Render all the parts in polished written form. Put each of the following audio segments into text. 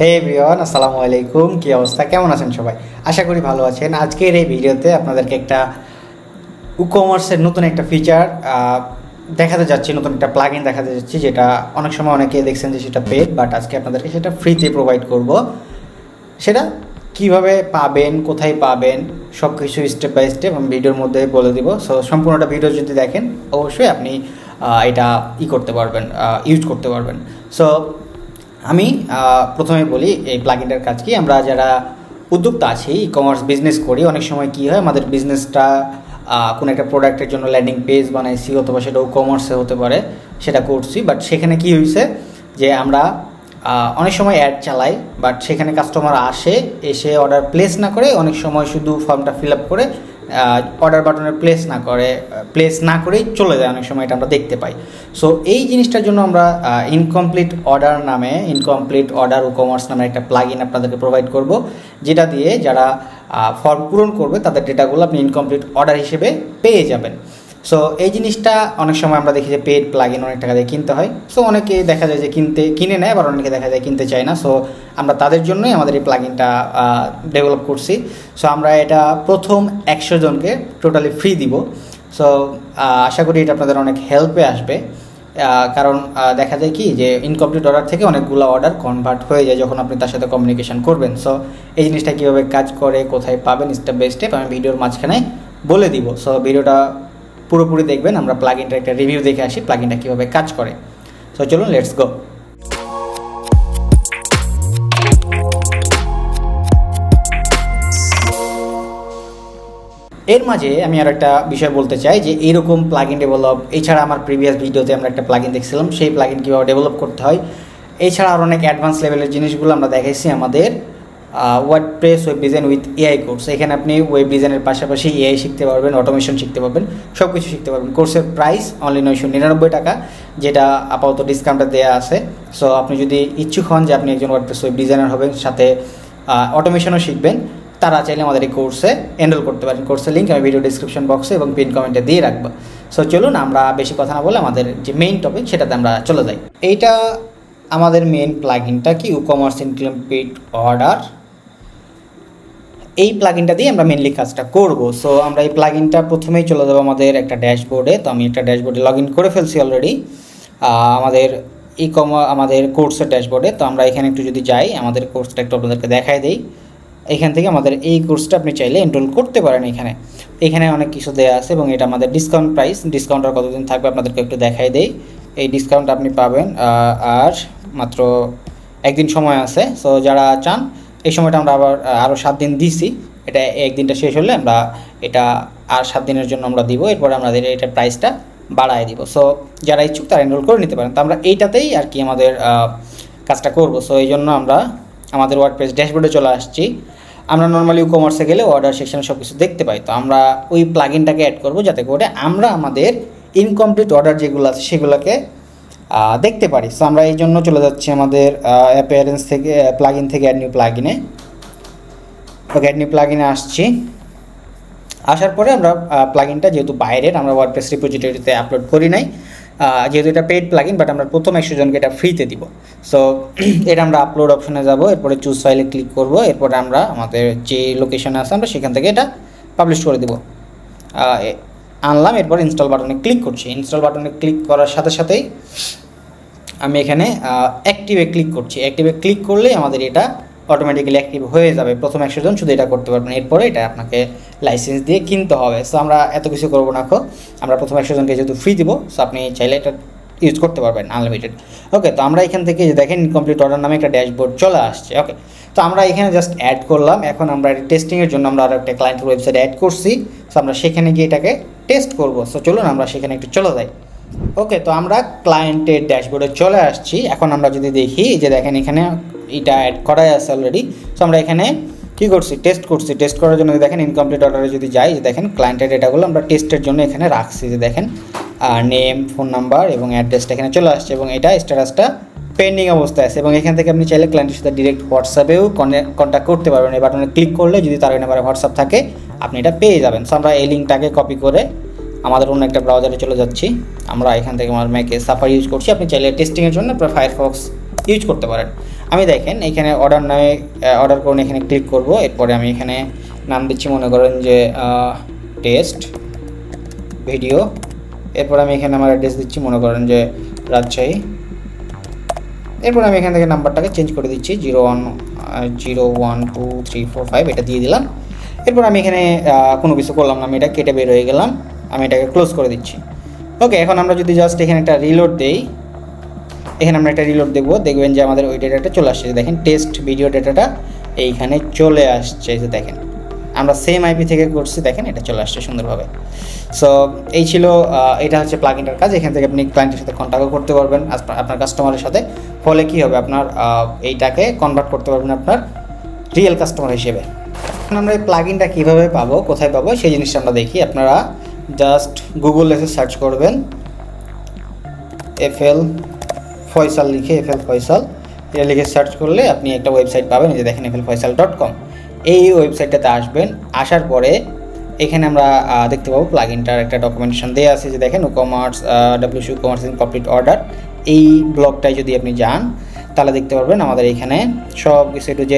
হে everyone, আসসালামু আলাইকুম। কী অবস্থা, কেমন আছেন সবাই? আশা করি ভালো আছেন। আজকের এই ভিডিওতে আপনাদেরকে একটা ই-কমার্সের নতুন একটা ফিচার দেখাতে যাচ্ছি, নতুন একটা প্লাগইন দেখাতে যাচ্ছি, যেটা অনেক সময় অনেকে দেখছেন যে সেটা পেড, বাট আজকে আপনাদেরকে সেটা ফ্রিতে প্রোভাইড করব। সেটা কিভাবে পাবেন, কোথায় পাবেন, সব কিছু স্টেপ বাই স্টেপ আমি ভিডিওর মধ্যে বলে দিব। সো সম্পূর্ণটা ভিডিও যদি দেখেন অবশ্যই আপনি এটা করতে পারবেন, ইউজ করতে পারবেন। সো আমি প্রথমে বলি এই প্লাগইনটার কাজ কি। আমরা যারা উদ্যোক্তা আছি, ই কমার্স বিজনেস করি, অনেক সময় কী হয়, আমাদের বিজনেসটা কোনো একটা প্রোডাক্টের জন্য ল্যান্ডিং পেজ বানাইছি, অথবা সেটাও কমার্সে হতে পারে, সেটা করছি। বাট সেখানে কি হয়েছে যে আমরা অনেক সময় অ্যাড চালাই, বাট সেখানে কাস্টমার এসে অর্ডার প্লেস না করে, অনেক সময় শুধু ফর্মটা ফিল আপ করে অর্ডার বাটনে প্লেস না করেই চলে যায়। অনেক সময় এটা আমরা দেখতে পাই। সো এই জিনিসটার জন্য আমরা ইনকমপ্লিট অর্ডার ও কমার্স নামে একটা প্লাগইন আপনাদেরকে প্রোভাইড করব, যেটা দিয়ে যারা ফর্ম পূরণ করবে তাদের ডেটাগুলো আপনি ইনকমপ্লিট অর্ডার হিসেবে পেয়ে যাবেন। সো এই জিনিসটা অনেক সময় আমরা দেখি যে পেড প্লাগইন অনেক টাকা দিয়ে কিনতে হয়। সো অনেকে দেখা যায় যে কিনে নেয়, আবার অনেকে দেখা যায় কিনতে চায় না। সো আমরা তাদের জন্যই আমাদের এই প্লাগইনটা ডেভেলপ করছি। সো আমরা এটা প্রথম 100 জনকে টোটালি ফ্রি দিব। সো আশা করি এটা আপনাদের অনেক হেল্পে আসবে, কারণ দেখা যায় কি যে ইনকমপ্লিট অর্ডার থেকে অনেকগুলো অর্ডার কনভার্ট হয়ে যায় যখন আপনি তার সাথে কমিউনিকেশন করবেন। সো এই জিনিসটা কীভাবে কাজ করে, কোথায় পাবেন, স্টেপ বাই স্টেপ আমি ভিডিওর মাঝখানে বলে দিব। সো ভিডিওটা পুরোপুরি দেখবেন। আমরা প্লাগইনটার একটা রিভিউ দেখে আসি প্লাগইনটা কীভাবে কাজ করে। সো চলুন, লেটস গো। এর মাঝে আমি আর একটা বিষয় বলতে চাই যে এইরকম প্লাগইন ডেভেলপ, এছাড়া আমার প্রিভিয়াস ভিডিওতে আমরা একটা প্লাগইন দেখছিলাম, সেই প্লাগইন কীভাবে ডেভেলপ করতে হয়, এছাড়া আর অনেক অ্যাডভান্স লেভেলের জিনিসগুলো আমরা দেখাইছি আমাদের WordPress web design with AI course. এখানে আপনি ওয়েব ডিজাইনের পাশাপাশি এআই শিখতে পারবেন, অটোমেশন শিখতে পারবেন, সব কিছু শিখতে পারবেন। কোর্সের প্রাইস অনলি 999 টাকা, যেটা আপাতত ডিসকাউন্টে দেওয়া আছে। সো আপনি যদি ইচ্ছুক হন যে আপনি একজন ওয়ার্ডপ্রেস ওয়েব ডিজাইনার হবেন, সাথে অটোমেশনও শিখবেন, তারা চাইলে আমাদের এই কোর্সে এনরোল করতে পারেন। কোর্সের লিঙ্ক আমি ভিডিও ডিসক্রিপশন বক্সে এবং পিন কমেন্টে দিয়ে রাখবো। সো চলুন, আমরা বেশি কথা না বলে আমাদের যে মেইন টপিক সেটাতে আমরা চলে যাই। এইটা আমাদের মেইন প্লাগইনটা কি, ই-কমার্স ইনকমপ্লিট অর্ডার। এই প্লাগইনটা দিয়ে আমরা মেনলি কাজটা করব। সো আমরা এই প্লাগইনটা প্রথমেই চলে যাবো আমাদের একটা ড্যাশবোর্ডে। তো আমি একটা ড্যাশবোর্ডে লগ ইন করে ফেলছি অলরেডি, আমাদের কোর্সের ড্যাশবোর্ডে। তো আমরা এখানে একটু যদি যাই, আমাদের কোর্সটা একটু আপনাদেরকে দেখাই দেই। এখান থেকে আমাদের এই কোর্সটা আপনি চাইলে এনরোল করতে পারেন। এখানে অনেক কিছু দেওয়া আছে এবং এটা আমাদের ডিসকাউন্ট প্রাইস। ডিসকাউন্টটা কতদিন থাকবে আপনাদেরকে একটু দেখাই দেই। এই ডিসকাউন্ট আপনি পাবেন আর মাত্র একদিন সময় আছে। সো যারা চান, এই সময়টা আমরা আবার আরও 7 দিন দিছি। এটা একদিনটা শেষ হলে আমরা এটা আর 7 দিনের জন্য আমরা দিব। এরপরে আমাদের এটার প্রাইসটা বাড়ায় দিব। সো যারা ইচ্ছুক তারা এনরোল করে নিতে পারেন। তো আমরা এইটাতেই আর কি আমাদের কাজটা করব। সো এই জন্য আমরা আমাদের ওয়ার্ডপ্রেস ড্যাশবোর্ডে চলে আসছি। আমরা নর্মালি ই-কমার্সে গেলে অর্ডার সেকশনে সব কিছু দেখতে পাই। তো আমরা ওই প্লাগইনটাকে অ্যাড করব, যাতে করে আমরা আমাদের ইনকমপ্লিট অর্ডার যেগুলো আছে সেগুলোকে দেখতে পারি। সো আমরা এই জন্য চলে যাচ্ছি আমাদের অ্যাপিয়ারেন্স থেকে, প্লাগইন থেকে অ্যাড নিউ প্লাগইনে। ওকে, অ্যাড নিউ প্লাগইনে আসছি। আসার পরে আমরা প্লাগইনটা যেহেতু বাইরের, আমরা ওয়ার্ডপ্রেস রিপোজিটরিতে আপলোড করি নাই, যেহেতু এটা পেইড প্লাগইন, বাট আমরা প্রথম 100 জনকে এটা ফ্রিতে দিব। সো এটা আমরা আপলোড অপশনে যাব, এরপরে চুজ ফাইলে ক্লিক করব, এরপরে আমরা আমাদের যে লোকেশনে আছে আমরা সেখান থেকে এটা পাবলিশ করে দেব। আনলাম, এরপর ইনস্টল বাটনে ক্লিক করছি। ইনস্টল বাটনে ক্লিক করার সাথে সাথেই আমি এখানে অ্যাক্টিভে ক্লিক করছি। অ্যাক্টিভে ক্লিক করলেই আমাদের এটা অটোমেটিক্যালি অ্যাক্টিভ হয়ে যাবে। প্রথম 100 জন শুধু এটা করতে পারবেন, এরপরে এটা আপনাকে লাইসেন্স দিয়ে কিনতে হবে। সো আমরা এত কিছু করবো না, আমরা প্রথম 100 জনকে যেহেতু ফ্রি দিব, সো আপনি চাইলে এটা ইউজ করতে পারবেন আনলিমিটেড। ওকে, তো আমরা এখান থেকে যে দেখেন ইনকমপ্লিট অর্ডার নামে একটা ড্যাশবোর্ড চলে আসছে। ওকে, তো আমরা এখানে জাস্ট অ্যাড করলাম। এখন আমরা টেস্টিংয়ের জন্য আমরা আরও একটা ক্লায়েন্টের ওয়েবসাইট অ্যাড করছি। সো আমরা সেখানে গিয়ে এটাকে টেস্ট করব। সো চলুন আমরা সেখানে একটু চলে যাই। ওকে, তো আমরা ক্লায়েন্টের ড্যাশবোর্ডে চলে আসছি। এখন আমরা যদি দেখি যে দেখেন এখানে এটা অ্যাড করাই আছে অলরেডি। সো আমরা এখানে কী করছি, টেস্ট করছি। টেস্ট করার জন্য দেখেন ইনকমপ্লিট অর্ডারে যদি যাই, যে দেখেন ক্লায়েন্টের ডেটাগুলো আমরা টেস্টের জন্য এখানে রাখছি। যে দেখেন নেম, ফোন নাম্বার এবং অ্যাড্রেসটা এখানে চলে আসছে, এবং এটা স্ট্যাটাসটা পেন্ডিং অবস্থায় আছে। এবং এখান থেকে আপনি চাইলে ক্লায়েন্টের সাথে ডিরেক্ট হোয়াটসঅ্যাপেও কন্ট্যাক্ট করতে পারবেন। এই বাটনে ক্লিক করলে যদি তার ওই নাম্বারে হোয়াটসঅ্যাপ থাকে আপনি এটা পেয়ে যাবেন। সো আমরা এই লিঙ্কটাকে কপি করে আমাদের অন্য একটা ব্রাউজারে চলে যাচ্ছি। আমরা এখান থেকে আমার ম্যাকে সাফারি ইউজ করছি। আপনি চাইলে টেস্টিংয়ের জন্য আপনার ফায়ারফক্স ইউজ করতে পারেন। আমি দেখেন এখানে অর্ডার নামে অর্ডার করুন, এখানে ক্লিক করব। এরপরে আমি এখানে নাম দিচ্ছি মনে করেন যে টেস্ট ভিডিও। এরপর আমি এখানে আমার অ্যাড্রেস দিচ্ছি মনে করেন যে রাজশাহী। এরপর আমি এখান থেকে নাম্বারটাকে চেঞ্জ করে দিচ্ছি 012345 এটা দিয়ে দিলাম। এরপর আমি এখানে কোনো কিছু করলাম না, আমি এটা কেটে বের হয়ে গেলাম, আমি এটাকে ক্লোজ করে দিচ্ছি। ওকে, এখন আমরা যদি জাস্ট এখানে একটা রিলোড দেই, এখানে আমরা একটা রিলোড দেখব, দেখবেন যে আমাদের ওই ডেটাটা চলে আসছে। দেখেন টেস্ট ভিডিও ডেটাটা এইখানে চলে আসছে, যে দেখেন আমরা সেম আইপি থেকে করছি, দেখেন এটা চলে আসছে সুন্দরভাবে। সো এই ছিল এটা হচ্ছে প্লাগইনটার কাজ। এখান থেকে আপনি ক্লায়েন্টের সাথে কন্ট্যাক্টও করতে পারবেন আপনার কাস্টমারের সাথে, ফলে কী হবে আপনার এইটাকে কনভার্ট করতে পারবেন আপনার রিয়েল কাস্টমার হিসেবে। এখন আমরা এই প্লাগইনটা কীভাবে পাবো, কোথায় পাবো সেই জিনিসটা আমরা দেখি। আপনারা জাস্ট গুগল এসে সার্চ করবেন FL ফয়সাল লিখে, FL ফয়সাল এটা লিখে সার্চ করলে আপনি একটা ওয়েবসাইট পাবেন, যে দেখেন flfaisal.com। এই ওয়েবসাইটটাতে আসবেন, আসার পরে এখানে আমরা দেখতে পাবো প্লাগইনটার একটা ডকুমেন্টেশন দেওয়া আছে, যে দেখেন WooCommerce WC WooCommerce incomplete order. এই ব্লগটায় যদি আপনি যান তাহলে দেখতে পারবেন আমাদের এখানে সব কিছু A to Z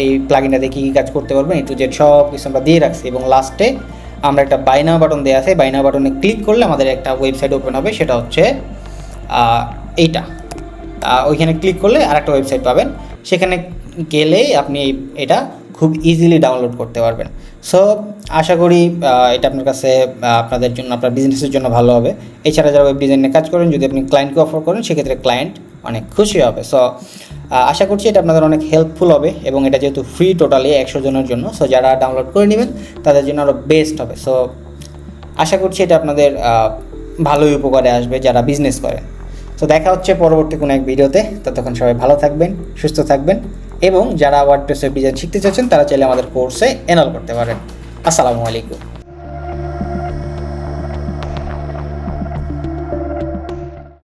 এই প্লাগইনটাতে কী কী কাজ করতে পারবেন A to Z সব কিছু আমরা দিয়ে রাখছি। এবং লাস্টে আমরা একটা বাই নাও বাটন দেওয়া আছে, বাই নাও বাটনে ক্লিক করলে আমাদের একটা ওয়েবসাইট ওপেন হবে, সেটা হচ্ছে এইটা। ওইখানে ক্লিক করলে আরেকটা ওয়েবসাইট পাবেন, সেখানে গেলেই আপনি এটা খুব ইজিলি ডাউনলোড করতে পারবেন। সো আশা করি এটা আপনার কাছে আপনাদের জন্য, আপনার বিজনেসের জন্য ভালো হবে। এছাড়া যারা ওয়েব ডিজাইনে কাজ করেন, যদি আপনি ক্লায়েন্টকে অফার করেন সেক্ষেত্রে ক্লায়েন্ট অনেক খুশি হবে। সো আশা করছি এটা আপনাদের অনেক হেল্পফুল হবে, এবং এটা যেহেতু ফ্রি টোটালি 100 জনের জন্য, সো যারা ডাউনলোড করে নেবেন তাদের জন্য আরও বেস্ট হবে। সো আশা করছি এটা আপনাদের ভালোই উপকারে আসবে যারা বিজনেস করেন। তো দেখা হচ্ছে পরবর্তী কোনো এক ভিডিওতে, ততক্ষণ সবাই ভালো থাকবেন, সুস্থ থাকবেন, এবং যারা ওয়ার্ডপ্রেস ওয়েব ডিজাইন শিখতে চাচ্ছেন তারা চাইলে আমাদের কোর্সে এনরোল করতে পারেন। আসসালামু আলাইকুম।